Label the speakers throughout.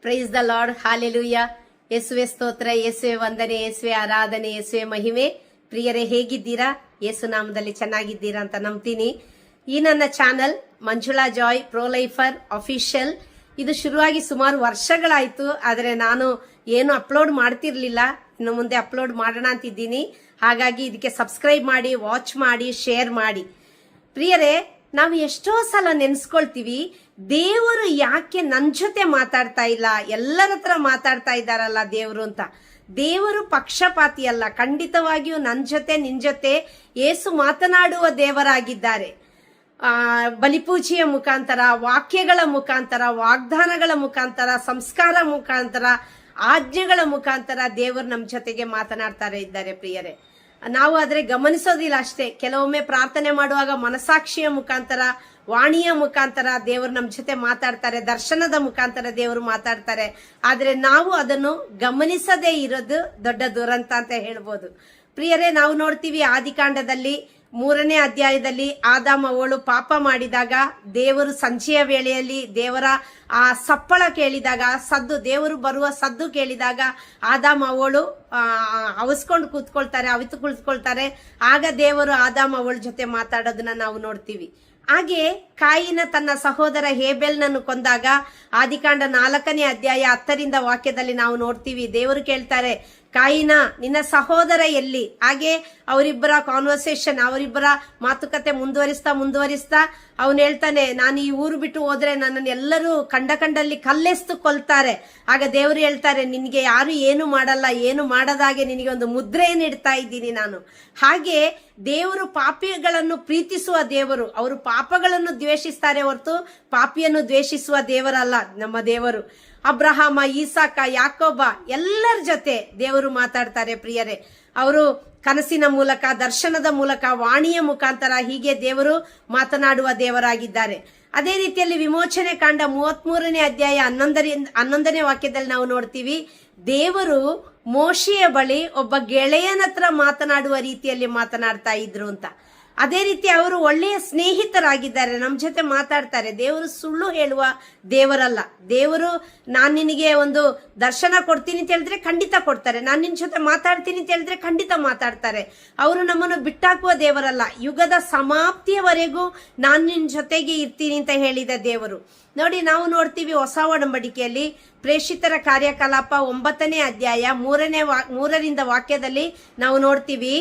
Speaker 1: Price the lord, hallelujah. ಯೇಸುವೆ ಸ್ತೋತ್ರ, ಯೇಸುವೆ ವಂದನೆ, ಯೇಸುವೆ ಆರಾಧನೆ, ಯೇಸುವೆ ಮಹಿಮೆ. ಪ್ರಿಯರೇ, ಹೇಗಿದ್ದೀರಾ? ಯೇಸು ನಾಮದಲ್ಲಿ ಚೆನ್ನಾಗಿದ್ದೀರಾ ಅಂತ ನಂಬ್ತೀನಿ. ಈ ನನ್ನ channel Manjula joy pro lifer official ಇದು ಶುರುವಾಗಿ ಸುಮಾರು ವರ್ಷಗಳಾಯ್ತು. ಆದರೆ ನಾನು ಏನು ಅಪ್ಲೋಡ್ ಮಾಡ್ತಿರ್ಲಿಲ್ಲ. ಇನ್ನು ಮುಂದೆ ಅಪ್ಲೋಡ್ ಮಾಡೋಣ ಅಂತಿದ್ದೀನಿ. ಹಾಗಾಗಿ ಇದಕ್ಕೆ ಸಬ್ಸ್ಕ್ರೈಬ್ ಮಾಡಿ, ವಾಚ್ ಮಾಡಿ, ಶೇರ್ ಮಾಡಿ. ಪ್ರಿಯರೇ, ನಾವು ಎಷ್ಟೋ ಸಲ ನೆನ್ಸ್ಕೊಳ್ತೀವಿ, ದೇವರು ಯಾಕೆ ನನ್ನ ಜೊತೆ ಮಾತಾಡ್ತಾ ಇಲ್ಲ, ಎಲ್ಲರ ಹತ್ರ ಮಾತಾಡ್ತಾ ಇದ್ದಾರಲ್ಲ ದೇವರು ಅಂತ. ದೇವರು ಪಕ್ಷಪಾತಿ ಅಲ್ಲ. ಖಂಡಿತವಾಗಿಯೂ ನನ್ನ ಜೊತೆ, ನಿನ್ ಜೊತೆ ಯೇಸು ಮಾತನಾಡುವ ದೇವರಾಗಿದ್ದಾರೆ. ಬಲಿಪೂಜೆಯ ಮುಖಾಂತರ, ವಾಕ್ಯಗಳ ಮುಖಾಂತರ, ವಾಗ್ದಾನಗಳ ಮುಖಾಂತರ, ಸಂಸ್ಕಾರ ಮುಖಾಂತರ, ಆಜ್ಞೆಗಳ ಮುಖಾಂತರ ದೇವರು ನಮ್ಮ ಜೊತೆಗೆ ಮಾತನಾಡ್ತಾರೆ ಇದ್ದಾರೆ. ಪ್ರಿಯರೇ, ನಾವು ಆದ್ರೆ ಗಮನಿಸೋದಿಲ್ಲ ಅಷ್ಟೇ. ಕೆಲವೊಮ್ಮೆ ಪ್ರಾರ್ಥನೆ ಮಾಡುವಾಗ ಮನಸಾಕ್ಷಿಯ ಮುಖಾಂತರ, ವಾಣಿಯ ಮುಖಾಂತರ ದೇವರು ನಮ್ಮ ಜೊತೆ ಮಾತಾಡ್ತಾರೆ, ದರ್ಶನದ ಮುಖಾಂತರ ದೇವರು ಮಾತಾಡ್ತಾರೆ. ಆದ್ರೆ ನಾವು ಅದನ್ನು ಗಮನಿಸದೇ ಇರೋದು ದೊಡ್ಡ ದುರಂತ ಅಂತ ಹೇಳ್ಬೋದು. ಪ್ರಿಯರೇ, ನಾವು ನೋಡ್ತೀವಿ ಆದಿಕಾಂಡದಲ್ಲಿ 3ನೇ ಅಧ್ಯಾಯದಲ್ಲಿ ಆದಾಮ ಅವಳು ಪಾಪ ಮಾಡಿದಾಗ ದೇವರು ಸಂಜೆಯ ವೇಳೆಯಲ್ಲಿ ದೇವರ ಆ ಸಪ್ಪಳ ಕೇಳಿದಾಗ, ಸದ್ದು, ದೇವರು ಬರುವ ಸದ್ದು ಕೇಳಿದಾಗ ಆದಾಮ ಅವಳು ಅವಸ್ಕೊಂಡು ಕೂತ್ಕೊಳ್ತಾರೆ. ಆಗ ದೇವರು ಆದಾಮ ಅವಳ ಜೊತೆ ಮಾತಾಡೋದನ್ನ ನಾವು ನೋಡ್ತೀವಿ. ಹಾಗೆ ಕಾಯಿನ ತನ್ನ ಸಹೋದರ ಹೇಬೆಲ್ನನ್ನು ಕೊಂದಾಗ ಆದಿಕಾಂಡ 4ನೇ ಅಧ್ಯಾಯ 10ರಿಂದ ವಾಕ್ಯದಲ್ಲಿ ನಾವು ನೋಡ್ತೀವಿ. ದೇವರು ಕೇಳ್ತಾರೆ, ಕಾಯಿನ, ನಿನ್ನ ಸಹೋದರ ಎಲ್ಲಿ? ಹಾಗೆ ಅವರಿಬ್ಬರ ಕಾನ್ವರ್ಸೇಷನ್, ಅವರಿಬ್ಬರ ಮಾತುಕತೆ ಮುಂದುವರಿಸ್ತಾ ಅವನು ಹೇಳ್ತಾನೆ, ನಾನು ಈ ಊರು ಬಿಟ್ಟು ಹೋದ್ರೆ ನನ್ನನ್ನು ಎಲ್ಲರೂ ಕಂಡಲ್ಲಿ ಕಲ್ಲೆಸ್ತು ಕೊಲ್ತಾರೆ. ಆಗ ದೇವರು ಹೇಳ್ತಾರೆ, ನಿನಗೆ ಯಾರು ಏನು ಮಾಡಲ್ಲ, ಏನು ಮಾಡದಾಗೆ ನಿನಗೆ ಒಂದು ಮುದ್ರೆಯನ್ನು ಇಡ್ತಾ ಇದ್ದೀನಿ ನಾನು. ಹಾಗೆ ದೇವರು ಪಾಪಿಗಳನ್ನು ಪ್ರೀತಿಸುವ ದೇವರು. ಅವರು ಪಾಪಗಳನ್ನು ದ್ವೇಷಿಸ್ತಾರೆ ಹೊರತು ಪಾಪಿಯನ್ನು ದ್ವೇಷಿಸುವ ದೇವರಲ್ಲ ನಮ್ಮ ದೇವರು. ಅಬ್ರಹಾಮ, ಈಸಾಕ, ಯಾಕೋಬ ಎಲ್ಲರ ಜೊತೆ ದೇವರು ಮಾತಾಡ್ತಾರೆ. ಪ್ರಿಯರೇ, ಅವರು ಕನಸಿನ ಮೂಲಕ, ದರ್ಶನದ ಮೂಲಕ, ವಾಣಿಯ ಮುಖಾಂತರ ಹೀಗೆ ದೇವರು ಮಾತನಾಡುವ ದೇವರಾಗಿದ್ದಾರೆ. ಅದೇ ರೀತಿಯಲ್ಲಿ ವಿಮೋಚನೆ ಕಾಂಡ 33ನೇ ಅಧ್ಯಾಯ 11ನೇ ವಾಕ್ಯದಲ್ಲಿ ನಾವು ನೋಡ್ತೀವಿ, ದೇವರು ಮೋಶೆಯ ಬಳಿ ಒಬ್ಬ ಗೆಳೆಯನ ಹತ್ರ ಮಾತನಾಡುವ ರೀತಿಯಲ್ಲಿ ಮಾತನಾಡ್ತಾ ಇದ್ರು ಅಂತ. ಅದೇ ರೀತಿ ಅವರು ಒಳ್ಳೆಯ ಸ್ನೇಹಿತರಾಗಿದ್ದಾರೆ, ನಮ್ಮ ಜೊತೆ ಮಾತಾಡ್ತಾರೆ. ದೇವರು ಸುಳ್ಳು ಹೇಳುವ ದೇವರಲ್ಲ. ದೇವರು ನಾನು ನಿನಗೆ ಒಂದು ದರ್ಶನ ಕೊಡ್ತೀನಿ ಅಂತ ಹೇಳಿದ್ರೆ ಖಂಡಿತ ಕೊಡ್ತಾರೆ. ನಾನು ನಿನ್ ಜೊತೆ ಮಾತಾಡ್ತೀನಿ ಅಂತ ಹೇಳಿದ್ರೆ ಖಂಡಿತ ಮಾತಾಡ್ತಾರೆ. ಅವರು ನಮ್ಮನ್ನು ಬಿಟ್ಟಾಕುವ ದೇವರಲ್ಲ. ಯುಗದ ಸಮಾಪ್ತಿಯವರೆಗೂ ನಾನು ನಿನ್ ಜೊತೆಗೆ ಇರ್ತೀನಿ ಅಂತ ಹೇಳಿದ ದೇವರು. ನೋಡಿ, ನಾವು ನೋಡ್ತೀವಿ ಹೊಸ ಒಡಂಬಡಿಕೆಯಲ್ಲಿ ಪ್ರೇಷಿತರ ಕಾರ್ಯಕಲಾಪ 9ನೇ ಅಧ್ಯಾಯ 3ರಿಂದ ವಾಕ್ಯದಲ್ಲಿ ನಾವು ನೋಡ್ತೀವಿ,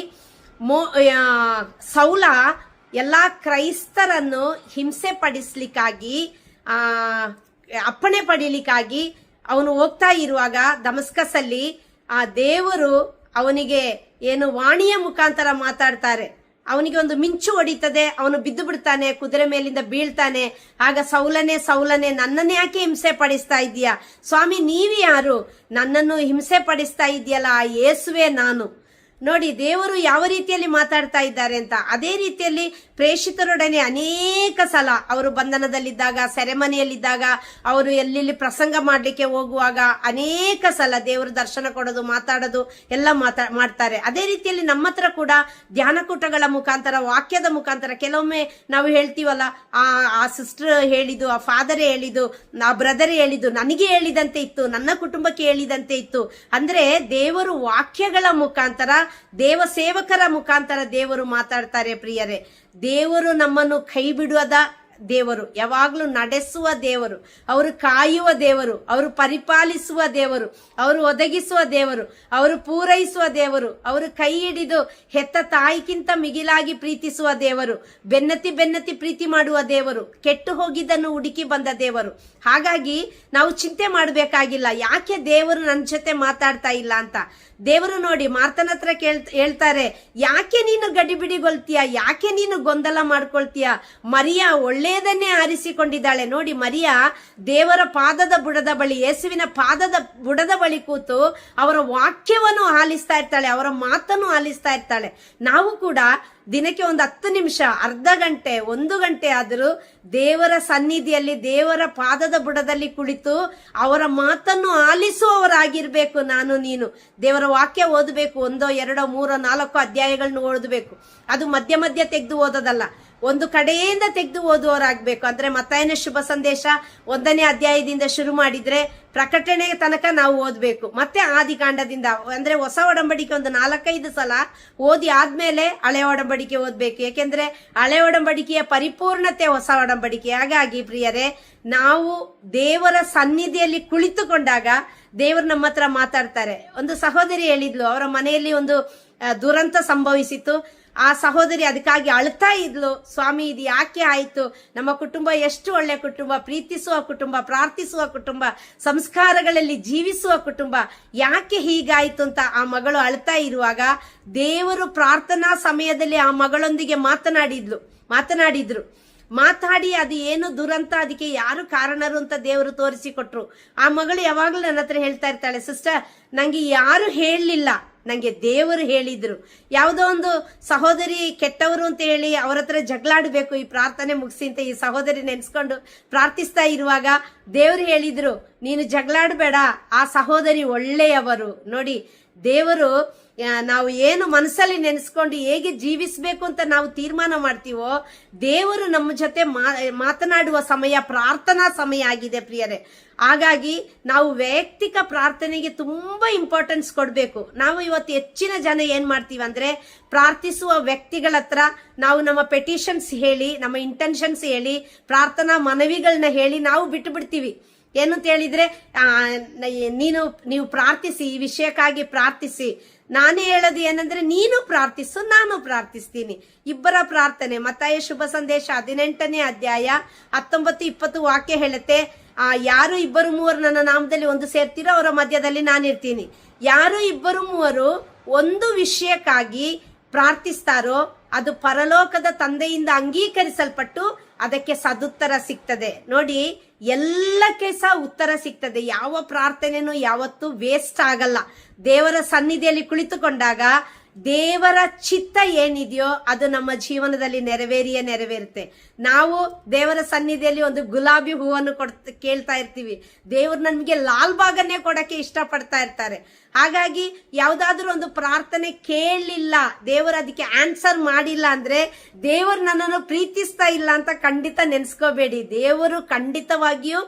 Speaker 1: ಸೌಲ ಎಲ್ಲಾ ಕ್ರೈಸ್ತರನ್ನು ಹಿಂಸೆ ಪಡಿಸ್ಲಿಕ್ಕಾಗಿ, ಅಪ್ಪಣೆ ಪಡೀಲಿಕ್ಕಾಗಿ ಅವನು ಹೋಗ್ತಾ ಇರುವಾಗ ದಮಸ್ಕಸ್ ಅಲ್ಲಿ ಆ ದೇವರು ಅವನಿಗೆ ಏನು ವಾಣಿಯ ಮುಖಾಂತರ ಮಾತಾಡ್ತಾರೆ. ಅವನಿಗೆ ಒಂದು ಮಿಂಚು ಹೊಡಿತದೆ, ಅವನು ಬಿದ್ದು ಬಿಡ್ತಾನೆ, ಕುದುರೆ ಮೇಲಿಂದ ಬೀಳ್ತಾನೆ. ಆಗ ಸೌಲನೇ ನನ್ನನ್ನು ಯಾಕೆ ಹಿಂಸೆ ಪಡಿಸ್ತಾ ಇದೀಯಾ? ಸ್ವಾಮಿ, ನೀವ್ ಯಾರು? ನನ್ನನ್ನು ಹಿಂಸೆ ಪಡಿಸ್ತಾ ಇದೆಯಲ್ಲ, ಆ ಯೇಸುವೆ ನಾನು. ನೋಡಿ, ದೇವರು ಯಾವ ರೀತಿಯಲ್ಲಿ ಮಾತಾಡ್ತಾ ಇದ್ದಾರೆ ಅಂತ. ಅದೇ ರೀತಿಯಲ್ಲಿ ಪ್ರೇಷಿತರೊಡನೆ ಅನೇಕ ಸಲ ಅವರು ಬಂಧನದಲ್ಲಿದ್ದಾಗ, ಸೆರೆಮನೆಯಲ್ಲಿದ್ದಾಗ, ಅವರು ಎಲ್ಲಿ ಪ್ರಸಂಗ ಮಾಡ್ಲಿಕ್ಕೆ ಹೋಗುವಾಗ ಅನೇಕ ಸಲ ದೇವರು ದರ್ಶನ ಕೊಡೋದು, ಮಾತಾಡೋದು ಎಲ್ಲ ಮಾಡ್ತಾರೆ. ಅದೇ ರೀತಿಯಲ್ಲಿ ನಮ್ಮ ಹತ್ರ ಕೂಡ ಧ್ಯಾನಕೂಟಗಳ ಮುಖಾಂತರ, ವಾಕ್ಯದ ಮುಖಾಂತರ ಕೆಲವೊಮ್ಮೆ ನಾವು ಹೇಳ್ತೀವಲ್ಲ, ಆ ಸಿಸ್ಟರ್ ಹೇಳಿದ್ದು, ಆ ಫಾದರ್ ಹೇಳಿದ್ದು, ಆ ಬ್ರದರ್ ಹೇಳಿದ್ದು, ನನಗೆ ಹೇಳಿದಂತೆ ಇತ್ತು, ನನ್ನ ಕುಟುಂಬಕ್ಕೆ ಹೇಳಿದಂತೆ ಇತ್ತು. ಅಂದ್ರೆ ದೇವರು ವಾಕ್ಯಗಳ ಮುಖಾಂತರ, ದೇವ ಸೇವಕರ ಮುಖಾಂತರ ದೇವರು ಮಾತಾಡ್ತಾರೆ. ಪ್ರಿಯರೇ, ದೇವರು ನಮ್ಮನ್ನು ಕೈ ಬಿಡುವುದ ದೇವರು, ಯಾವಾಗ್ಲೂ ನಡೆಸುವ ದೇವರು, ಅವರು ಕಾಯುವ ದೇವರು, ಅವರು ಪರಿಪಾಲಿಸುವ ದೇವರು, ಅವರು ಒದಗಿಸುವ ದೇವರು, ಅವರು ಪೂರೈಸುವ ದೇವರು, ಅವರು ಕೈ ಹಿಡಿದು ಹೆತ್ತ ತಾಯಿಗಿಂತ ಮಿಗಿಲಾಗಿ ಪ್ರೀತಿಸುವ ದೇವರು, ಬೆನ್ನತಿ ಪ್ರೀತಿ ಮಾಡುವ ದೇವರು, ಕೆಟ್ಟು ಹೋಗಿದ್ದನ್ನು ಹುಡುಕಿ ಬಂದ ದೇವರು. ಹಾಗಾಗಿ ನಾವು ಚಿಂತೆ ಮಾಡಬೇಕಾಗಿಲ್ಲ, ಯಾಕೆ ದೇವರು ನನ್ನ ಜೊತೆ ಮಾತಾಡ್ತಾ ಇಲ್ಲ ಅಂತ. ದೇವರು ನೋಡಿ ಮಾರ್ತನ ಹತ್ರ ಹೇಳ್ತಾರೆ, ಯಾಕೆ ನೀನು ಗಡಿಬಿಡಿಗೊಳ್ತೀಯ, ಯಾಕೆ ನೀನು ಗೊಂದಲ ಮಾಡ್ಕೊಳ್ತೀಯ? ಮರಿಯಾ ಒಳ್ಳೆಯದನ್ನೇ ಆರಿಸಿಕೊಂಡಿದ್ದಾಳೆ. ನೋಡಿ, ಮರಿಯಾ ದೇವರ ಪಾದದ ಬುಡದ ಬಳಿ, ಯೇಸುವಿನ ಪಾದದ ಬುಡದ ಬಳಿ ಕೂತು ಅವರ ವಾಕ್ಯವನ್ನು ಆಲಿಸ್ತಾ ಇರ್ತಾಳೆ, ಅವರ ಮಾತನ್ನು ಆಲಿಸ್ತಾ ಇರ್ತಾಳೆ. ನಾವು ಕೂಡ ದಿನಕ್ಕೆ ಒಂದು 10 ನಿಮಿಷ, ಅರ್ಧ ಗಂಟೆ, 1 ಗಂಟೆ ಆದರೂ ದೇವರ ಸನ್ನಿಧಿಯಲ್ಲಿ, ದೇವರ ಪಾದದ ಬುಡದಲ್ಲಿ ಕುಳಿತು ಅವರ ಮಾತನ್ನು ಆಲಿಸುವವರಾಗಿರ್ಬೇಕು ನಾನು ನೀನು. ದೇವರ ವಾಕ್ಯ ಓದಬೇಕು, 1, 2, 3, 4 ಅಧ್ಯಾಯಗಳನ್ನು ಓದಬೇಕು. ಅದು ಮಧ್ಯ ತೆಗೆದು ಓದೋದಲ್ಲ, ಒಂದು ಕಡೆಯಿಂದ ತೆಗೆದು ಓದುವವರಾಗಬೇಕು. ಅಂದ್ರೆ ಮತ್ತಾಯನ ಶುಭ ಸಂದೇಶ 1ನೇ ಅಧ್ಯಾಯದಿಂದ ಶುರು ಮಾಡಿದ್ರೆ ಪ್ರಕಟಣೆಯ ತನಕ ನಾವು ಓದ್ಬೇಕು. ಮತ್ತೆ ಆದಿಕಾಂಡದಿಂದ ಅಂದ್ರೆ ಹೊಸ ಒಡಂಬಡಿಕೆ ಒಂದು 4-5 ಸಲ ಓದಿ ಆದ್ಮೇಲೆ ಹಳೆ ಒಡಂಬಡಿಕೆ ಓದ್ಬೇಕು. ಯಾಕೆಂದ್ರೆ ಹಳೆ ಒಡಂಬಡಿಕೆಯ ಪರಿಪೂರ್ಣತೆ ಹೊಸ ಒಡಂಬಡಿಕೆ. ಹಾಗಾಗಿ ಪ್ರಿಯರೇ, ನಾವು ದೇವರ ಸನ್ನಿಧಿಯಲ್ಲಿ ಕುಳಿತುಕೊಂಡಾಗ ದೇವರು ನಮ್ಮ ಹತ್ರ ಮಾತಾಡ್ತಾರೆ. ಒಂದು ಸಹೋದರಿ ಹೇಳಿದ್ಲು, ಅವರ ಮನೆಯಲ್ಲಿ ಒಂದು ದುರಂತ ಸಂಭವಿಸಿತು. ಆ ಸಹೋದರಿ ಅದಕ್ಕಾಗಿ ಅಳ್ತಾ ಇದ್ಲು, ಸ್ವಾಮಿ ಇದು ಯಾಕೆ ಆಯ್ತು, ನಮ್ಮ ಕುಟುಂಬ ಎಷ್ಟು ಒಳ್ಳೆ ಕುಟುಂಬ, ಪ್ರೀತಿಸುವ ಕುಟುಂಬ, ಪ್ರಾರ್ಥಿಸುವ ಕುಟುಂಬ, ಸಂಸ್ಕಾರಗಳಲ್ಲಿ ಜೀವಿಸುವ ಕುಟುಂಬ, ಯಾಕೆ ಹೀಗಾಯ್ತು ಅಂತ ಆ ಮಗಳು ಅಳ್ತಾ ಇರುವಾಗ ದೇವರು ಪ್ರಾರ್ಥನಾ ಸಮಯದಲ್ಲಿ ಆ ಮಗಳೊಂದಿಗೆ ಮಾತನಾಡಿದ್ರು. ಮಾತಾಡಿ ಅದು ಏನು ದುರಂತ, ಅದಕ್ಕೆ ಯಾರು ಕಾರಣರು ಅಂತ ದೇವರು ತೋರಿಸಿಕೊಟ್ರು. ಆ ಮಗಳು ಯಾವಾಗ್ಲೂ ನನ್ನ ಹತ್ರ ಹೇಳ್ತಾ ಇರ್ತಾಳೆ, ಸಿಸ್ಟರ್ ನಂಗೆ ಯಾರು ಹೇಳಲಿಲ್ಲ, ನಂಗೆ ದೇವರು ಹೇಳಿದ್ರು. ಯಾವುದೋ ಒಂದು ಸಹೋದರಿ ಕೆಟ್ಟವರು ಅಂತ ಹೇಳಿ ಅವ್ರ ಹತ್ರ ಜಗಳಾಡಬೇಕು ಈ ಪ್ರಾರ್ಥನೆ ಮುಗಿಸಿ ಅಂತ ಈ ಸಹೋದರಿ ನೆನ್ಸ್ಕೊಂಡು ಪ್ರಾರ್ಥಿಸ್ತಾ ಇರುವಾಗ ದೇವರು ಹೇಳಿದ್ರು, ನೀನು ಜಗಳಾಡಬೇಡ, ಆ ಸಹೋದರಿ ಒಳ್ಳೆಯವರು. ನೋಡಿ, ದೇವರು ನಾವು ಏನು ಮನಸ್ಸಲ್ಲಿ ನೆನೆಸ್ಕೊಂಡು ಹೇಗೆ ಜೀವಿಸಬೇಕು ಅಂತ ನಾವು ತೀರ್ಮಾನ ಮಾಡ್ತೀವೋ, ದೇವರು ನಮ್ಮ ಜೊತೆ ಮಾತನಾಡುವ ಸಮಯ ಪ್ರಾರ್ಥನಾ ಸಮಯ ಆಗಿದೆ ಪ್ರಿಯರೇ. ಹಾಗಾಗಿ ನಾವು ವೈಯಕ್ತಿಕ ಪ್ರಾರ್ಥನೆಗೆ ತುಂಬಾ ಇಂಪಾರ್ಟೆನ್ಸ್ ಕೊಡಬೇಕು. ನಾವು ಇವತ್ತು ಹೆಚ್ಚಿನ ಜನ ಏನ್ ಮಾಡ್ತೀವಿ ಅಂದ್ರೆ, ಪ್ರಾರ್ಥಿಸುವ ವ್ಯಕ್ತಿಗಳ ಹತ್ರ ನಾವು ನಮ್ಮ ಪೆಟಿಷನ್ಸ್ ಹೇಳಿ, ನಮ್ಮ ಇಂಟೆನ್ಷನ್ಸ್ ಹೇಳಿ, ಪ್ರಾರ್ಥನಾ ಮನವಿಗಳನ್ನ ಹೇಳಿ ನಾವು ಬಿಟ್ಟು ಬಿಡ್ತೀವಿ. ಏನು ಅಂತ ಹೇಳಿದ್ರೆ, ನೀವು ಪ್ರಾರ್ಥಿಸಿ, ಈ ವಿಷಯಕ್ಕಾಗಿ ಪ್ರಾರ್ಥಿಸಿ. ನಾನೇ ಹೇಳೋದು ಏನಂದ್ರೆ, ನೀನು ಪ್ರಾರ್ಥಿಸು, ನಾನು ಪ್ರಾರ್ಥಿಸ್ತೀನಿ. ಇಬ್ಬರ ಪ್ರಾರ್ಥನೆ. ಮತ್ತಾಯ ಶುಭ ಸಂದೇಶ 18ನೇ ಅಧ್ಯಾಯ 19-20 ವಾಕ್ಯ ಹೇಳುತ್ತೆ, ಯಾರು 2-3 ನನ್ನ ನಾಮದಲ್ಲಿ ಒಂದು ಸೇರ್ತೀರೋ ಅವರ ಮಧ್ಯದಲ್ಲಿ ನಾನಿರ್ತೀನಿ. ಯಾರು 2-3 ಒಂದು ವಿಷಯಕ್ಕಾಗಿ ಪ್ರಾರ್ಥಿಸ್ತಾರೋ ಅದು ಪರಲೋಕದ ತಂದೆಯಿಂದ ಅಂಗೀಕರಿಸಲ್ಪಟ್ಟು ಅದಕ್ಕೆ ಸದುತ್ತರ ಸಿಗ್ತದೆ. ನೋಡಿ, ಎಲ್ಲಕ್ಕೆ ಸಹ ಉತ್ತರ ಸಿಗ್ತದೆ. ಯಾವ ಪ್ರಾರ್ಥನೆನೂ ಯಾವತ್ತೂ ವೇಸ್ಟ್ ಆಗಲ್ಲ. ದೇವರ ಸನ್ನಿಧಿಯಲ್ಲಿ ಕುಳಿತುಕೊಂಡಾಗ ದೇವರ ಚಿತ್ತ ಏನಿದೆಯೋ ಅದು ನಮ್ಮ ಜೀವನದಲ್ಲಿ ನೆರವೇರುತ್ತೆ. ನಾವು ದೇವರ ಸನ್ನಿಧಿಯಲ್ಲಿ ಒಂದು ಗುಲಾಬಿ ಹೂವನ್ನು ಕೇಳ್ತಾ ಇರ್ತೀವಿ, ದೇವರು ನಮಗೆ ಲಾಲ್ ಬಾಗನ್ನೇ ಕೊಡಕ್ಕೆ ಇಷ್ಟಪಡ್ತಾ ಇರ್ತಾರೆ. ಹಾಗಾಗಿ ಯಾವ್ದಾದ್ರು ಒಂದು ಪ್ರಾರ್ಥನೆ ಕೇಳಲಿಲ್ಲ, ದೇವರು ಅದಕ್ಕೆ ಆನ್ಸರ್ ಮಾಡಿಲ್ಲ ಅಂದ್ರೆ ದೇವರು ನನ್ನನ್ನು ಪ್ರೀತಿಸ್ತಾ ಇಲ್ಲ ಅಂತ ಖಂಡಿತ ನೆನ್ಸ್ಕೋಬೇಡಿ. ದೇವರು ಖಂಡಿತವಾಗಿಯೂ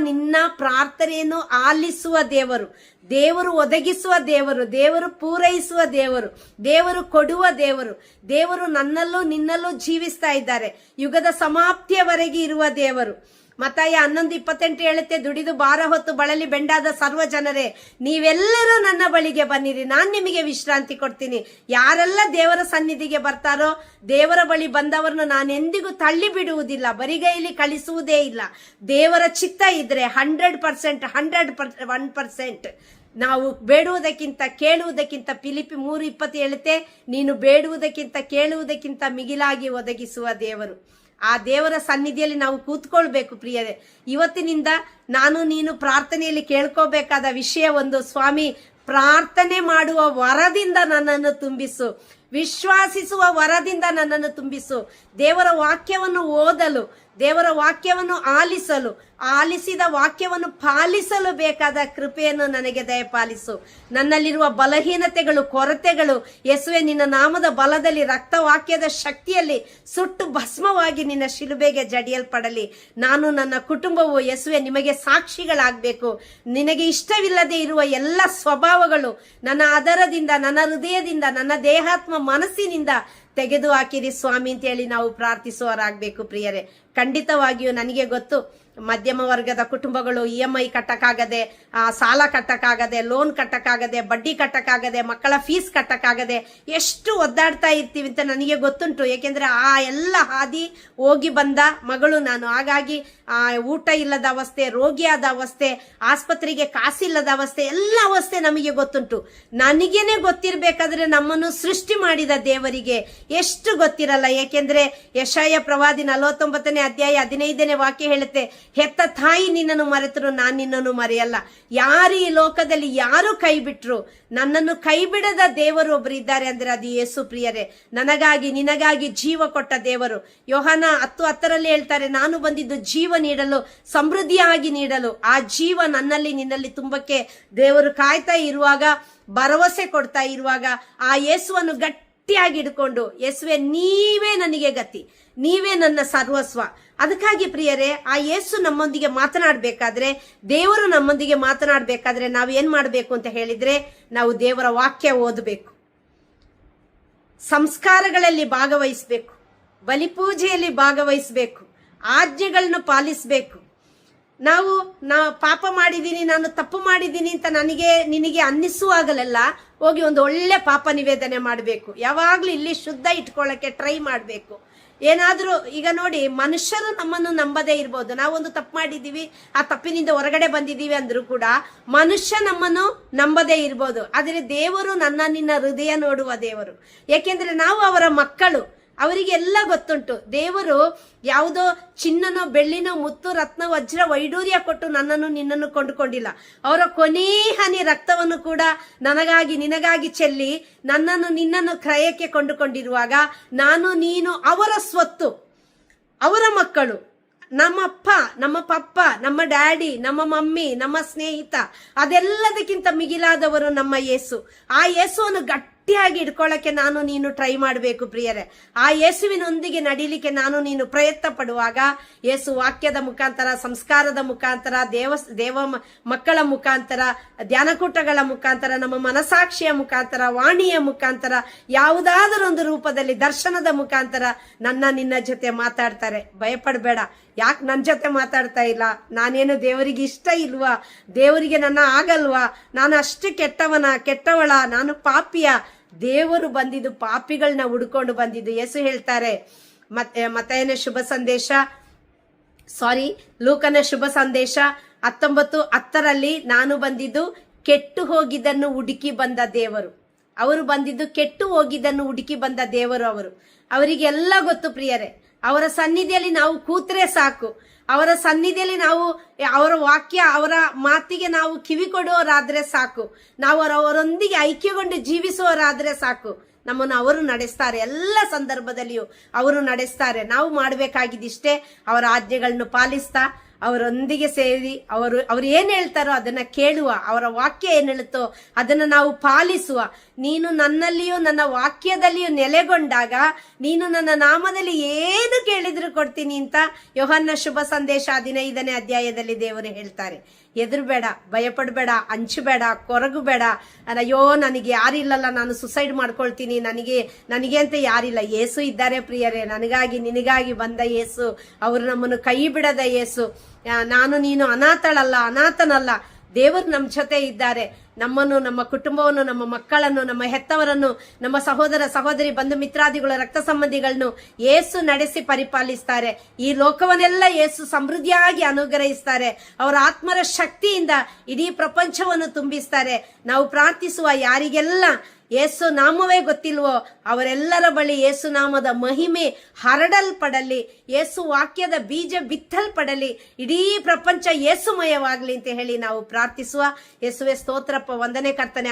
Speaker 1: ನಿನ್ನ ಪ್ರಾರ್ಥನೆಯನ್ನು ಆಲಿಸುವ ದೇವರು, ದೇವರು ಒದಗಿಸುವ ದೇವರು, ದೇವರು ಪೂರೈಸುವ ದೇವರು, ದೇವರು ಕೊಡುವ ದೇವರು. ದೇವರು ನನ್ನಲ್ಲೂ ನಿನ್ನಲ್ಲೂ ಜೀವಿಸ್ತಾ ಇದ್ದಾರೆ, ಯುಗದ ಸಮಾಪ್ತಿಯವರೆಗೆ ಇರುವ ದೇವರು. ಮತ್ತಾಯ 11:28 ಹೇಳುತ್ತೆ, ದುಡಿದು ಭಾರ ಹೊತ್ತು ಬಳಲಿ ಬೆಂಡಾದ ಸರ್ವ ಜನರೇ, ನೀವೆಲ್ಲರೂ ನನ್ನ ಬಳಿಗೆ ಬನ್ನಿರಿ, ನಾನು ನಿಮಗೆ ವಿಶ್ರಾಂತಿ ಕೊಡ್ತೀನಿ. ಯಾರೆಲ್ಲ ದೇವರ ಸನ್ನಿಧಿಗೆ ಬರ್ತಾರೋ, ದೇವರ ಬಳಿ ಬಂದವರನ್ನು ನಾನೆಂದಿಗೂ ತಳ್ಳಿ ಬಿಡುವುದಿಲ್ಲ, ಬರಿಗೈಲಿ ಕಳಿಸುವುದೇ ಇಲ್ಲ. ದೇವರ ಚಿತ್ತ ಇದ್ರೆ 100% ನಾವು ಬೇಡುವುದಕ್ಕಿಂತ ಕೇಳುವುದಕ್ಕಿಂತ, ಫಿಲಿಪ್ಪಿ 3:20 ಹೇಳುತ್ತೆ, ನೀನು ಬೇಡುವುದಕ್ಕಿಂತ ಕೇಳುವುದಕ್ಕಿಂತ ಮಿಗಿಲಾಗಿ ಒದಗಿಸುವ ದೇವರು. ಆ ದೇವರ ಸನ್ನಿಧಿಯಲ್ಲಿ ನಾವು ಕೂತ್ಕೊಳ್ಬೇಕು ಪ್ರಿಯರೇ. ಇವತ್ತಿನಿಂದ ನಾನು ನೀನು ಪ್ರಾರ್ಥನೆಯಲ್ಲಿ ಕೇಳ್ಕೋಬೇಕಾದ ವಿಷಯ ಒಂದು, ಸ್ವಾಮಿ ಪ್ರಾರ್ಥನೆ ಮಾಡುವ ವರದಿಂದ ನನ್ನನ್ನು ತುಂಬಿಸು, ವಿಶ್ವಾಸಿಸುವ ವರದಿಂದ ನನ್ನನ್ನು ತುಂಬಿಸು. ದೇವರ ವಾಕ್ಯವನ್ನು ಓದಲು, ದೇವರ ವಾಕ್ಯವನ್ನು ಆಲಿಸಲು, ಆಲಿಸಿದ ವಾಕ್ಯವನ್ನು ಪಾಲಿಸಲು ಬೇಕಾದ ಕೃಪೆಯನ್ನು ನನಗೆ ದಯಪಾಲಿಸು. ನನ್ನಲ್ಲಿರುವ ಬಲಹೀನತೆಗಳು, ಕೊರತೆಗಳು ಯೇಸುವೆ ನಿನ್ನ ನಾಮದ ಬಲದಲ್ಲಿ, ರಕ್ತ ವಾಕ್ಯದ ಶಕ್ತಿಯಲ್ಲಿ ಸುಟ್ಟು ಭಸ್ಮವಾಗಿ ನಿನ್ನ ಶಿಲುಬೆಗೆ ಜಡಿಯಲ್ಪಡಲಿ. ನಾನು, ನನ್ನ ಕುಟುಂಬವು ಯೇಸುವೆ ನಿಮಗೆ ಸಾಕ್ಷಿಗಳಾಗಬೇಕು. ನಿನಗೆ ಇಷ್ಟವಿಲ್ಲದೆ ಇರುವ ಎಲ್ಲ ಸ್ವಭಾವಗಳು ನನ್ನ ಆಧಾರದಿಂದ, ನನ್ನ ಹೃದಯದಿಂದ, ನನ್ನ ದೇಹಾತ್ಮ ಮನಸ್ಸಿನಿಂದ ತೆಗೆದು ಹಾಕಿರಿ ಸ್ವಾಮಿ ಅಂತ ಹೇಳಿ ನಾವು ಪ್ರಾರ್ಥಿಸುವರಾಗಬೇಕು ಪ್ರಿಯರೇ. ಖಂಡಿತವಾಗಿಯೂ ನನಗೆ ಗೊತ್ತು, ಮಧ್ಯಮ ವರ್ಗದ ಕುಟುಂಬಗಳು EMI ಕಟ್ಟಕ್ಕಾಗದೆ, ಸಾಲ ಕಟ್ಟಕ್ಕಾಗದೆ, ಲೋನ್ ಕಟ್ಟಕ್ಕಾಗದೆ, ಬಡ್ಡಿ ಕಟ್ಟಕ್ಕಾಗದೆ, ಮಕ್ಕಳ ಫೀಸ್ ಕಟ್ಟಕ್ಕಾಗದೆ ಎಷ್ಟು ಒದ್ದಾಡ್ತಾ ಇರ್ತೀವಿ ಅಂತ ನನಗೆ ಗೊತ್ತುಂಟು. ಏಕೆಂದ್ರೆ ಆ ಎಲ್ಲ ಹಾದಿ ಹೋಗಿ ಬಂದ ಮಗಳು ನಾನು. ಹಾಗಾಗಿ ಊಟ ಇಲ್ಲದ ಅವಸ್ಥೆ, ರೋಗಿಯಾದ ಅವಸ್ಥೆ, ಆಸ್ಪತ್ರೆಗೆ ಕಾಸಿಲ್ಲದ ಅವಸ್ಥೆ, ಎಲ್ಲ ಅವಸ್ಥೆ ನಮಗೆ ಗೊತ್ತುಂಟು. ನನಗೇನೆ ಗೊತ್ತಿರ್ಬೇಕಾದ್ರೆ ನಮ್ಮನ್ನು ಸೃಷ್ಟಿ ಮಾಡಿದ ದೇವರಿಗೆ ಎಷ್ಟು ಗೊತ್ತಿರಲ್ಲ. ಏಕೆಂದ್ರೆ ಯೆಶಾಯ ಪ್ರವಾದಿ 49ನೇ ಅಧ್ಯಾಯ 15ನೇ ವಾಕ್ಯ ಹೇಳುತ್ತೆ, ಹೆತ್ತ ತಾಯಿ ನಿನ್ನನ್ನು ಮರೆತರು ನಾನು ನಿನ್ನನ್ನು ಮರೆಯಲ್ಲ. ಯಾರು ಈ ಲೋಕದಲ್ಲಿ ಯಾರು ಕೈ ಬಿಟ್ರು, ನನ್ನನ್ನು ಕೈ ಬಿಡದ ದೇವರು ಒಬ್ಬರು ಇದ್ದಾರೆ ಅಂದ್ರೆ ಅದು ಯೇಸು ಪ್ರಿಯರೇ. ನನಗಾಗಿ ನಿನಗಾಗಿ ಜೀವ ಕೊಟ್ಟ ದೇವರು. ಯೋಹಾನ 10:10 ಹೇಳ್ತಾರೆ, ನಾನು ಬಂದಿದ್ದು ಜೀವ ನೀಡಲು, ಸಮೃದ್ಧಿಯಾಗಿ ನೀಡಲು. ಆ ಜೀವ ನನ್ನಲ್ಲಿ ನಿನ್ನಲ್ಲಿ ತುಂಬಕ್ಕೆ ದೇವರು ಕಾಯ್ತಾ ಇರುವಾಗ, ಭರವಸೆ ಕೊಡ್ತಾ ಇರುವಾಗ, ಆ ಯೇಸುವನ್ನು ಗಟ್ಟಿಯಾಗಿ ಹಿಡ್ಕೊಂಡು, ಯೇಸುವೆ ನೀವೇ ನನಗೆ ಗತಿ, ನೀವೇ ನನ್ನ ಸರ್ವಸ್ವ. ಅದಕ್ಕಾಗಿ ಪ್ರಿಯರೇ, ಆ ಯೇಸು ನಮ್ಮೊಂದಿಗೆ ಮಾತನಾಡಬೇಕಾದ್ರೆ, ದೇವರು ನಮ್ಮೊಂದಿಗೆ ಮಾತನಾಡಬೇಕಾದ್ರೆ ನಾವು ಏನ್ ಮಾಡಬೇಕು ಅಂತ ಹೇಳಿದ್ರೆ, ನಾವು ದೇವರ ವಾಕ್ಯ ಓದಬೇಕು, ಸಂಸ್ಕಾರಗಳಲ್ಲಿ ಭಾಗವಹಿಸಬೇಕು, ಬಲಿಪೂಜೆಯಲ್ಲಿ ಭಾಗವಹಿಸಬೇಕು, ಆಜ್ಞೆಗಳನ್ನು ಪಾಲಿಸಬೇಕು. ನಾವು ಪಾಪ ಮಾಡಿದ್ದೀನಿ, ನಾನು ತಪ್ಪು ಮಾಡಿದ್ದೀನಿ ಅಂತ ನಿನಗೆ ಅನ್ನಿಸುವಾಗಲೆಲ್ಲ ಹೋಗಿ ಒಂದು ಒಳ್ಳೆ ಪಾಪ ನಿವೇದನೆ ಮಾಡಬೇಕು. ಯಾವಾಗ್ಲೂ ಇಲ್ಲಿ ಶುದ್ಧ ಇಟ್ಕೊಳ್ಳಕ್ಕೆ ಟ್ರೈ ಮಾಡಬೇಕು. ಏನಾದ್ರೂ ಈಗ ನೋಡಿ, ಮನುಷ್ಯರು ನಮ್ಮನ್ನು ನಂಬದೇ ಇರ್ಬೋದು, ನಾವೊಂದು ತಪ್ಪು ಮಾಡಿದೀವಿ, ಆ ತಪ್ಪಿನಿಂದ ಹೊರಗಡೆ ಬಂದಿದ್ದೀವಿ ಅಂದ್ರೂ ಕೂಡ ಮನುಷ್ಯ ನಮ್ಮನ್ನು ನಂಬದೇ ಇರ್ಬೋದು. ಆದ್ರೆ ದೇವರು ನಿನ್ನ ಹೃದಯ ನೋಡುವ ದೇವರು. ಯಾಕೆಂದ್ರೆ ನಾವು ಅವರ ಮಕ್ಕಳು. ಅವರಿಗೆಲ್ಲ ಗೊತ್ತುಂಟು, ದೇವರು ಯಾವುದೋ ಚಿನ್ನನೋ ಬೆಳ್ಳಿನೋ ಮುತ್ತು ರತ್ನ ವಜ್ರ ವೈಡೂರ್ಯ ಕೊಟ್ಟು ನನ್ನನ್ನು ನಿನ್ನನ್ನು ಕೊಂಡುಕೊಂಡಿಲ್ಲ. ಅವರ ಕೊನೇ ಹನಿ ರಕ್ತವನ್ನು ಕೂಡ ನನಗಾಗಿ ನಿನಗಾಗಿ ಚೆಲ್ಲಿ ನನ್ನನ್ನು ನಿನ್ನನ್ನು ಕ್ರಯಕ್ಕೆ ಕೊಂಡುಕೊಂಡಿರುವಾಗ ನಾನು ನೀನು ಅವರ ಸ್ವತ್ತು, ಅವರ ಮಕ್ಕಳು. ನಮ್ಮಪ್ಪ, ನಮ್ಮ ಪಪ್ಪ, ನಮ್ಮ ಡ್ಯಾಡಿ, ನಮ್ಮ ಮಮ್ಮಿ, ನಮ್ಮ ಸ್ನೇಹಿತ, ಅದೆಲ್ಲದಕ್ಕಿಂತ ಮಿಗಿಲಾದವರು ನಮ್ಮ ಯೇಸು. ಆ ಯೇಸುವನ್ನು ಗಟ್ಟಿಯಾಗಿ ಇಟ್ಕೊಳ್ಳಕ್ಕೆ ನಾನು ನೀನು ಟ್ರೈ ಮಾಡಬೇಕು ಪ್ರಿಯರೇ. ಆ ಯೇಸುವಿನೊಂದಿಗೆ ನಡೀಲಿಕ್ಕೆ ನಾನು ನೀನು ಪ್ರಯತ್ನ ಪಡುವಾಗ, ಯೇಸು ವಾಕ್ಯದ ಮುಖಾಂತರ, ಸಂಸ್ಕಾರದ ಮುಖಾಂತರ, ದೇವ ಮಕ್ಕಳ ಮುಖಾಂತರ, ಧ್ಯಾನಕೂಟಗಳ ಮುಖಾಂತರ, ನಮ್ಮ ಮನಸಾಕ್ಷಿಯ ಮುಖಾಂತರ, ವಾಣಿಯ ಮುಖಾಂತರ, ಯಾವುದಾದರೂ ಒಂದು ರೂಪದಲ್ಲಿ ದರ್ಶನದ ಮುಖಾಂತರ ನಿನ್ನ ಜೊತೆ ಮಾತಾಡ್ತಾರೆ. ಭಯಪಡಬೇಡ. ಯಾಕೆ ನನ್ನ ಜೊತೆ ಮಾತಾಡ್ತಾ ಇಲ್ಲ? ನಾನೇನು ದೇವರಿಗೆ ಇಷ್ಟ ಇಲ್ವಾ? ದೇವರಿಗೆ ನನ್ನ ಆಗಲ್ವಾ? ನಾನು ಅಷ್ಟು ಕೆಟ್ಟವಳ, ನಾನು ಪಾಪಿಯ? ದೇವರು ಬಂದಿದ್ದು ಪಾಪಿಗಳನ್ನ ಹುಡ್ಕೊಂಡು ಬಂದಿದ್ದು. ಯೇಸು ಹೇಳ್ತಾರೆ, ಮತ್ತಾಯನ ಶುಭ ಸಂದೇಶ, ಲೂಕನ ಶುಭ ಸಂದೇಶ 19:10 ನಾನು ಬಂದಿದ್ದು ಕೆಟ್ಟು ಹೋಗಿದ್ದನ್ನು ಹುಡುಕಿ ಬಂದ ದೇವರು. ಅವರು ಬಂದಿದ್ದು ಕೆಟ್ಟು ಹೋಗಿದ್ದನ್ನು ಹುಡುಕಿ ಬಂದ ದೇವರು. ಅವರಿಗೆಲ್ಲ ಗೊತ್ತು ಪ್ರಿಯರೇ. ಅವರ ಸನ್ನಿಧಿಯಲ್ಲಿ ನಾವು ಕೂತ್ರೆ ಸಾಕು, ಅವರ ಸನ್ನಿಧಿಯಲ್ಲಿ ನಾವು ಅವರ ವಾಕ್ಯ, ಅವರ ಮಾತಿಗೆ ನಾವು ಕಿವಿ ಕೊಡುವವರಾದ್ರೆ ಸಾಕು, ನಾವು ಅವರೊಂದಿಗೆ ಐಕ್ಯಗೊಂಡು ಜೀವಿಸುವವರಾದ್ರೆ ಸಾಕು, ನಮ್ಮನ್ನು ಅವರು ನಡೆಸ್ತಾರೆ. ಎಲ್ಲ ಸಂದರ್ಭದಲ್ಲಿಯೂ ಅವರು ನಡೆಸ್ತಾರೆ. ನಾವು ಮಾಡಬೇಕಾಗಿದ್ದಿಷ್ಟೇ, ಅವರ ಆಜ್ಞೆಗಳನ್ನು ಪಾಲಿಸ್ತಾ ಅವರೊಂದಿಗೆ ಸೇರಿ ಅವರು ಏನ್ ಹೇಳ್ತಾರೋ ಅದನ್ನ ಕೇಳುವ, ಅವರ ವಾಕ್ಯ ಏನ್ ಹೇಳುತ್ತೋ ಅದನ್ನ ನಾವು ಪಾಲಿಸುವ. ನೀನು ನನ್ನಲ್ಲಿಯೂ ನನ್ನ ವಾಕ್ಯದಲ್ಲಿಯೂ ನೆಲೆಗೊಂಡಾಗ ನೀನು ನನ್ನ ನಾಮದಲ್ಲಿ ಏನು ಕೇಳಿದ್ರು ಕೊಡ್ತೀನಿ ಅಂತ ಯೋಹನ್ನ ಶುಭ ಸಂದೇಶ 15ನೇ ಅಧ್ಯಾಯದಲ್ಲಿ ದೇವರು ಹೇಳ್ತಾರೆ. ಎದುರುಬೇಡ, ಭಯಪಡಬೇಡ, ಹಂಚಬೇಡ, ಕೊರಗಬೇಡ. ಅಯ್ಯೋ ನನಗೆ ಯಾರಿಲ್ಲಲ್ಲ, ನಾನು ಸುಸೈಡ್ ಮಾಡ್ಕೊಳ್ತೀನಿ, ನನಗೆ ಅಂತ ಯಾರಿಲ್ಲ. ಯೇಸು ಇದ್ದಾರೆ ಪ್ರಿಯರೇ. ನನಗಾಗಿ ನಿನಗಾಗಿ ಬಂದ ಯೇಸು, ಅವರು ನಮ್ಮನ್ನು ಕೈ ಬಿಡದ ಯೇಸು. ನಾನು ನೀನು ಅನಾಥನಲ್ಲ. ದೇವರು ನಮ್ಮ ಜೊತೆ ಇದ್ದಾರೆ. ನಮ್ಮನ್ನು, ನಮ್ಮ ಕುಟುಂಬವನ್ನು, ನಮ್ಮ ಮಕ್ಕಳನ್ನು, ನಮ್ಮ ಹೆತ್ತವರನ್ನು, ನಮ್ಮ ಸಹೋದರ ಸಹೋದರಿ, ಬಂಧು ಮಿತ್ರಾದಿಗಳು, ರಕ್ತ ಸಂಬಂಧಿಗಳನ್ನು ಯೇಸು ನಡೆಸಿ ಪರಿಪಾಲಿಸ್ತಾರೆ. ಈ ಲೋಕವನ್ನೆಲ್ಲ ಯೇಸು ಸಮೃದ್ಧಿಯಾಗಿ ಅನುಗ್ರಹಿಸ್ತಾರೆ. ಅವರ ಆತ್ಮರ ಶಕ್ತಿಯಿಂದ ಇಡೀ ಪ್ರಪಂಚವನ್ನು ತುಂಬಿಸ್ತಾರೆ. ನಾವು ಪ್ರಾರ್ಥಿಸುವ ಯಾರಿಗೆಲ್ಲ ಯೇಸು ನಾಮವೇ ಗೊತ್ತಿಲ್ವೋ ಅವರೆಲ್ಲರ ಬಳಿ ಯೇಸು ನಾಮದ ಮಹಿಮೆ ಹರಡಲ್ಪಡಲಿ, ಯೇಸು ವಾಕ್ಯದ ಬೀಜ ಬಿತ್ತಲ್ಪಡಲಿ, ಇಡೀ ಪ್ರಪಂಚ ಯೇಸುಮಯವಾಗ್ಲಿ ಅಂತ ಹೇಳಿ ನಾವು ಪ್ರಾರ್ಥಿಸುವ. ಯೇಸುವೆ ಸ್ತೋತ್ರಪ್ಪ, ವಂದನೆ ಕರ್ತನೆ,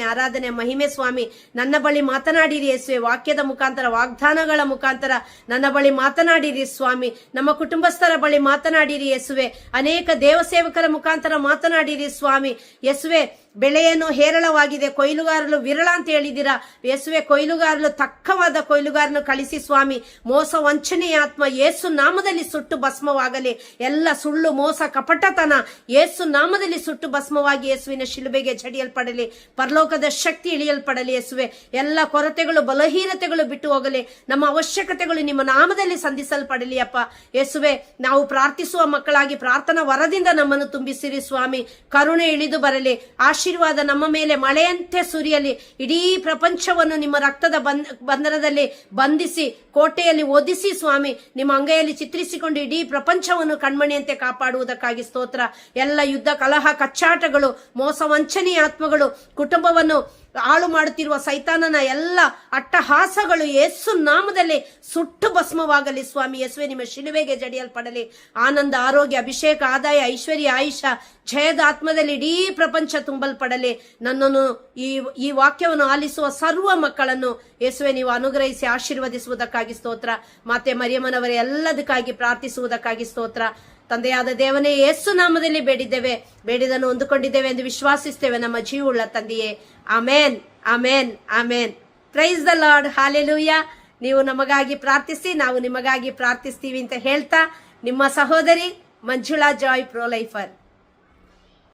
Speaker 1: ಆರಾಧನೆ ಮಹಿಮೆ ಸ್ವಾಮಿ. ನನ್ನ ಬಳಿ ಮಾತನಾಡಿರಿ ಯೇಸುವೆ, ವಾಕ್ಯದ ಮುಖಾಂತರ, ವಾಗ್ದಾನಗಳ ಮುಖಾಂತರ ನನ್ನ ಬಳಿ ಮಾತನಾಡಿರಿ ಸ್ವಾಮಿ. ನಮ್ಮ ಕುಟುಂಬಸ್ಥರ ಬಳಿ ಮಾತನಾಡಿರಿ ಯೇಸುವೆ, ಅನೇಕ ದೇವಸೇವಕರ ಮುಖಾಂತರ ಮಾತನಾಡಿರಿ ಸ್ವಾಮಿ. ಯೇಸುವೆ, ಬೆಳೆಯನ್ನು ಹೇರಳವಾಗಿದೆ, ಕೊಯ್ಲುಗಾರರು ವಿರಳ ಅಂತ ಹೇಳಿದಿರಾ ಯೇಸುವೆ. ಕೊಯ್ಲುಗಾರರು ತಕ್ಕವಾದ ಕೊಯ್ಲುಗಾರನು ಕಳಿಸಿ ಸ್ವಾಮಿ. ಮೋಸ ವಂಚನೆಯ ಆತ್ಮ ಯೇಸು ನಾಮದಲ್ಲಿ ಸುಟ್ಟು ಭಸ್ಮವಾಗಲಿ. ಎಲ್ಲ ಸುಳ್ಳು, ಮೋಸ, ಕಪಟತನ ಯೇಸು ನಾಮದಲ್ಲಿ ಸುಟ್ಟು ಭಸ್ಮವಾಗಿ ಯೇಸುವಿನ ಶಿಲುಬೆಗೆ ಜಡಿಯಲ್ಪಡಲಿ. ಪರಲೋಕದ ಶಕ್ತಿ ಇಳಿಯಲ್ಪಡಲಿ ಯೇಸುವೆ. ಎಲ್ಲ ಕೊರತೆಗಳು, ಬಲಹೀನತೆಗಳು ಬಿಟ್ಟು ಹೋಗಲಿ. ನಮ್ಮ ಅವಶ್ಯಕತೆಗಳು ನಿಮ್ಮ ನಾಮದಲ್ಲಿ ಸಂಧಿಸಲ್ಪಡಲಿ ಅಪ್ಪ ಯೇಸುವೆ. ನಾವು ಪ್ರಾರ್ಥಿಸುವ ಮಕ್ಕಳಾಗಿ ಪ್ರಾರ್ಥನಾ ವರದಿಂದ ನಮ್ಮನ್ನು ತುಂಬಿಸಿರಿ ಸ್ವಾಮಿ. ಕರುಣೆ ಇಳಿದು ಬರಲಿ. ಆಶೀರ್ವಾದ ನಮ್ಮ ಮೇಲೆ ಮಳೆಯಂತೆ ಸುರಿಯಲಿ. ಇಡೀ ಪ್ರಪಂಚವನ್ನು ನಿಮ್ಮ ರಕ್ತದ ಬಂಧನದಲ್ಲಿ ಬಂಧಿಸಿ, ಕೋಟೆಯಲ್ಲಿ ಒದಿಸಿ ಸ್ವಾಮಿ, ನಿಮ್ಮ ಅಂಗೈಯಲ್ಲಿ ಚಿತ್ರಿಸಿಕೊಂಡು ಇಡೀ ಪ್ರಪಂಚವನ್ನು ಕಣ್ಮಣಿಯಂತೆ ಕಾಪಾಡುವುದಕ್ಕಾಗಿ ಸ್ತೋತ್ರ. ಎಲ್ಲ ಯುದ್ಧ, ಕಲಹ, ಕಚ್ಚಾಟಗಳು, ಮೋಸ, ವಂಚನೆಯ ಆತ್ಮಗಳು, ಕುಟುಂಬವನ್ನು ಹಾಳು ಮಾಡುತ್ತಿರುವ ಸೈತಾನನ ಎಲ್ಲ ಅಟ್ಟಹಾಸಗಳು ಯೇಸು ನಾಮದಲ್ಲಿ ಸುಟ್ಟು ಭಸ್ಮವಾಗಲಿ ಸ್ವಾಮಿ. ಯೇಸುವೆ, ನಿಮ್ಮ ಶಿಲುಬೆಗೆ ಜಡಿಯಲ್ಪಡಲಿ. ಆನಂದ, ಆರೋಗ್ಯ, ಅಭಿಷೇಕ, ಆದಾಯ, ಐಶ್ವರ್ಯ, ಆಯುಷ, ಜಯದ ಆತ್ಮದಲ್ಲಿ ಇಡೀ ಪ್ರಪಂಚ ತುಂಬಲ್ಪಡಲಿ. ನನ್ನನ್ನು, ಈ ವಾಕ್ಯವನ್ನು ಆಲಿಸುವ ಸರ್ವ ಮಕ್ಕಳನ್ನು ಯೇಸುವೆ ನೀವು ಅನುಗ್ರಹಿಸಿ ಆಶೀರ್ವದಿಸುವುದಕ್ಕಾಗಿ ಸ್ತೋತ್ರ. ಮಾತೆ ಮರಿಯಮ್ಮನವರ ಎಲ್ಲದಕ್ಕಾಗಿ ಪ್ರಾರ್ಥಿಸುವುದಕ್ಕಾಗಿ ಸ್ತೋತ್ರ. ತಂದೆಯಾದ ದೇವನೇ, ಯೇಸು ನಾಮದಲ್ಲಿ ಬೇಡಿದನ್ನು ಹೊಂದಿಕೊಂಡಿದ್ದೇವೆ ಎಂದು ವಿಶ್ವಾಸಿಸ್ತೇವೆ ನಮ್ಮ ಜೀವವುಳ್ಳ ತಂದೆಯೇ. Amen, amen, amen. Praise the lord. Hallelujah. ನೀವು ನಮಗಾಗಿ ಪ್ರಾರ್ಥಿಸಿ, ನಾವು ನಿಮಗಾಗಿ ಪ್ರಾರ್ಥಿಸ್ತೀವಿ ಅಂತ ಹೇಳ್ತಾ ನಿಮ್ಮ ಸಹೋದರಿ ಮಂಜುಳಾ ಜಾಯ್ ಪ್ರೋ ಲೈಫರ್.